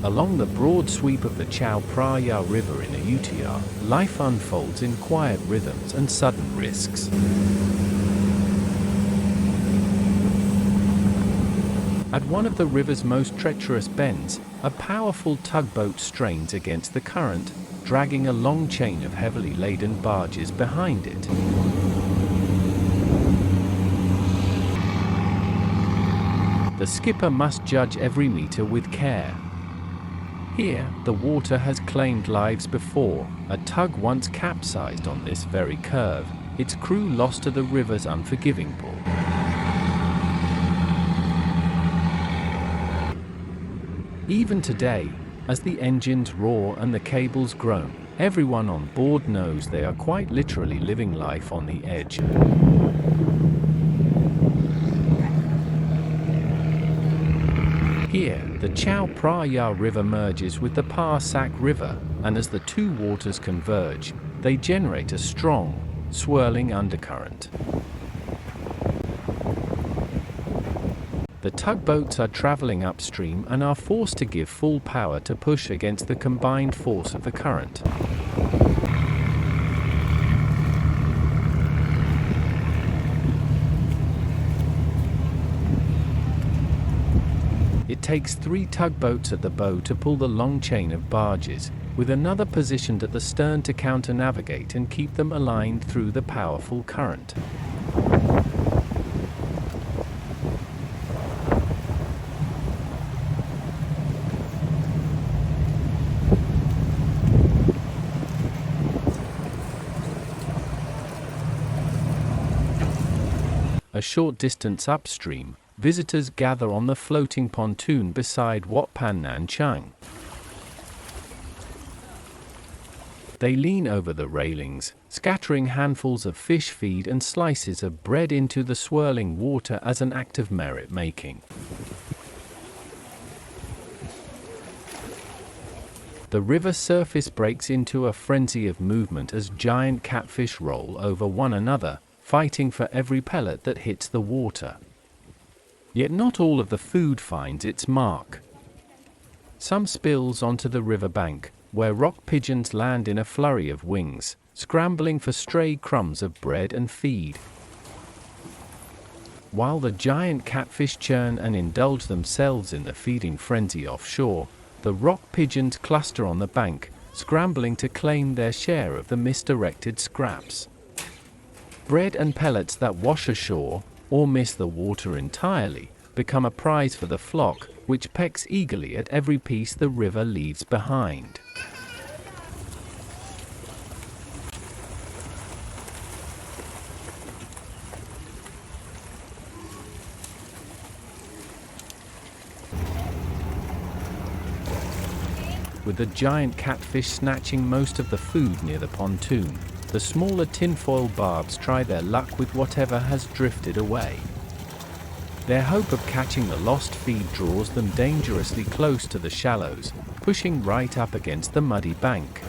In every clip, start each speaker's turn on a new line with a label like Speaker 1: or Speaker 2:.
Speaker 1: Along the broad sweep of the Chao Phraya River in Ayutthaya, life unfolds in quiet rhythms and sudden risks. At one of the river's most treacherous bends, a powerful tugboat strains against the current, dragging a long chain of heavily laden barges behind it. The skipper must judge every metre with care. Here, the water has claimed lives before. A tug once capsized on this very curve, its crew lost to the river's unforgiving pull. Even today, as the engines roar and the cables groan, everyone on board knows they are quite literally living life on the edge. Here, the Chao Phraya River merges with the Sak River, and as the two waters converge, they generate a strong, swirling undercurrent. The tugboats are traveling upstream and are forced to give full power to push against the combined force of the current. It takes 3 tugboats at the bow to pull the long chain of barges, with another positioned at the stern to counter-navigate and keep them aligned through the powerful current. A short distance upstream, visitors gather on the floating pontoon beside Wat Phanan Choeng. They lean over the railings, scattering handfuls of fish feed and slices of bread into the swirling water as an act of merit-making. The river surface breaks into a frenzy of movement as giant catfish roll over one another, fighting for every pellet that hits the water. Yet not all of the food finds its mark. Some spills onto the riverbank, where rock pigeons land in a flurry of wings, scrambling for stray crumbs of bread and feed. While the giant catfish churn and indulge themselves in the feeding frenzy offshore, the rock pigeons cluster on the bank, scrambling to claim their share of the misdirected scraps. Bread and pellets that wash ashore, or miss the water entirely, become a prize for the flock, which pecks eagerly at every piece the river leaves behind. With the giant catfish snatching most of the food near the pontoon, the smaller tinfoil barbs try their luck with whatever has drifted away. Their hope of catching the lost feed draws them dangerously close to the shallows, pushing right up against the muddy bank.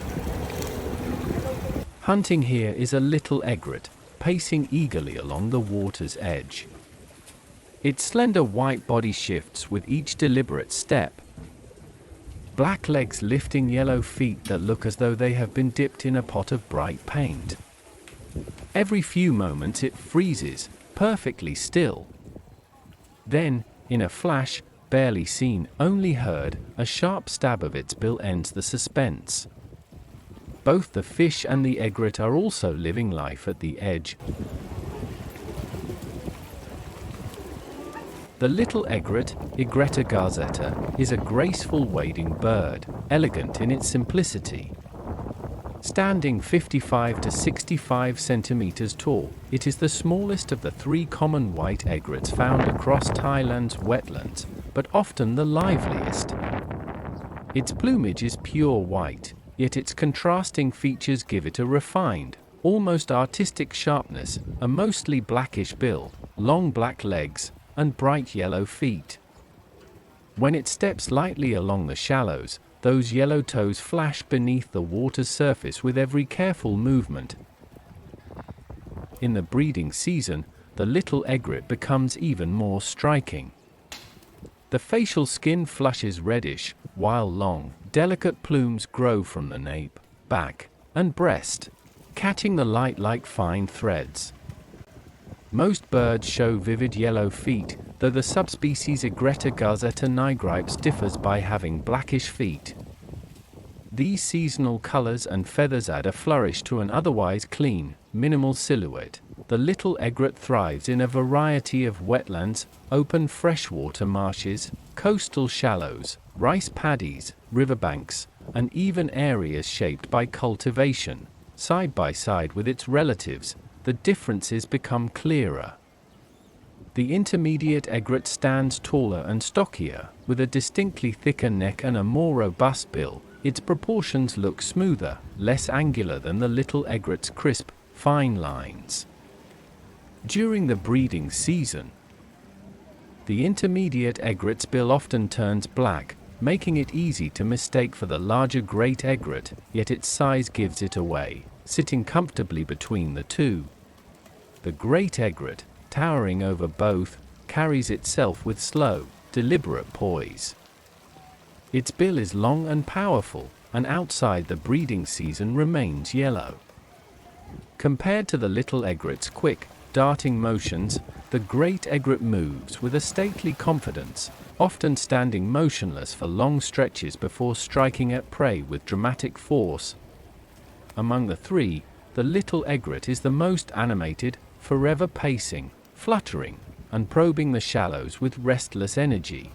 Speaker 1: Hunting here is a little egret, pacing eagerly along the water's edge. Its slender white body shifts with each deliberate step, black legs lifting yellow feet that look as though they have been dipped in a pot of bright paint. Every few moments it freezes, perfectly still. Then, in a flash, barely seen, only heard, a sharp stab of its bill ends the suspense. Both the fish and the egret are also living life at the edge. The little egret, Egretta garzetta, is a graceful wading bird, elegant in its simplicity. Standing 55 to 65 centimeters tall, it is the smallest of the 3 common white egrets found across Thailand's wetlands, but often the liveliest. Its plumage is pure white, yet its contrasting features give it a refined, almost artistic sharpness, a mostly blackish bill, long black legs, and bright yellow feet. When it steps lightly along the shallows, those yellow toes flash beneath the water's surface with every careful movement. In the breeding season, the little egret becomes even more striking. The facial skin flushes reddish, while long, delicate plumes grow from the nape, back, and breast, catching the light like fine threads. Most birds show vivid yellow feet, though the subspecies Egretta garzetta nigripes differs by having blackish feet. These seasonal colors and feathers add a flourish to an otherwise clean, minimal silhouette. The little egret thrives in a variety of wetlands, open freshwater marshes, coastal shallows, rice paddies, riverbanks, and even areas shaped by cultivation. Side by side with its relatives, the differences become clearer. The intermediate egret stands taller and stockier, with a distinctly thicker neck and a more robust bill. Its proportions look smoother, less angular than the little egret's crisp, fine lines. During the breeding season, the intermediate egret's bill often turns black, making it easy to mistake for the larger great egret, yet its size gives it away, sitting comfortably between the two. The great egret, towering over both, carries itself with slow, deliberate poise. Its bill is long and powerful, and outside the breeding season remains yellow. Compared to the little egret's quick, darting motions, the great egret moves with a stately confidence, often standing motionless for long stretches before striking at prey with dramatic force. Among the three, the little egret is the most animated, forever pacing, fluttering, and probing the shallows with restless energy.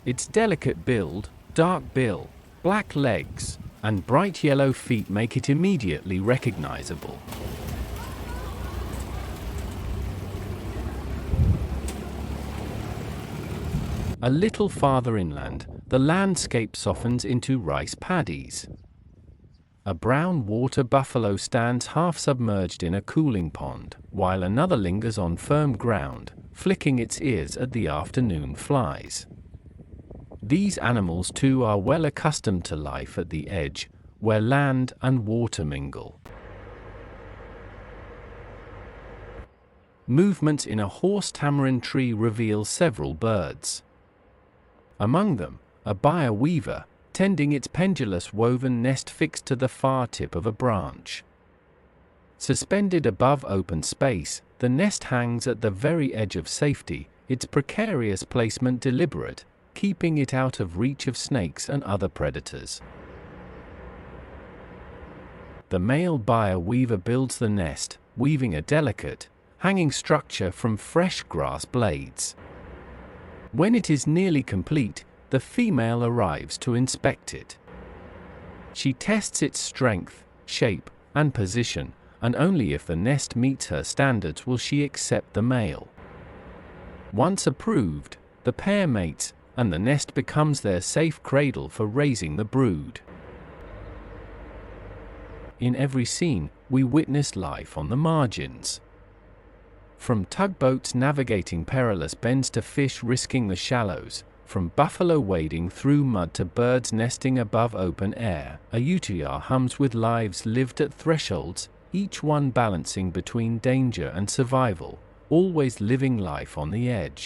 Speaker 1: Its delicate build, dark bill, black legs, and bright yellow feet make it immediately recognizable. A little farther inland, the landscape softens into rice paddies. A brown water buffalo stands half-submerged in a cooling pond, while another lingers on firm ground, flicking its ears at the afternoon flies. These animals too are well accustomed to life at the edge, where land and water mingle. Movements in a horse tamarind tree reveal several birds. Among them, a Baya Weaver, tending its pendulous woven nest fixed to the far tip of a branch. Suspended above open space, the nest hangs at the very edge of safety, its precarious placement deliberate, keeping it out of reach of snakes and other predators. The male Baya Weaver builds the nest, weaving a delicate, hanging structure from fresh grass blades. When it is nearly complete, the female arrives to inspect it. She tests its strength, shape, and position, and only if the nest meets her standards will she accept the male. Once approved, the pair mates, and the nest becomes their safe cradle for raising the brood. In every scene, we witness life on the margins. From tugboats navigating perilous bends to fish risking the shallows, from buffalo wading through mud to birds nesting above open air, Ayutthaya hums with lives lived at thresholds, each one balancing between danger and survival, always living life on the edge.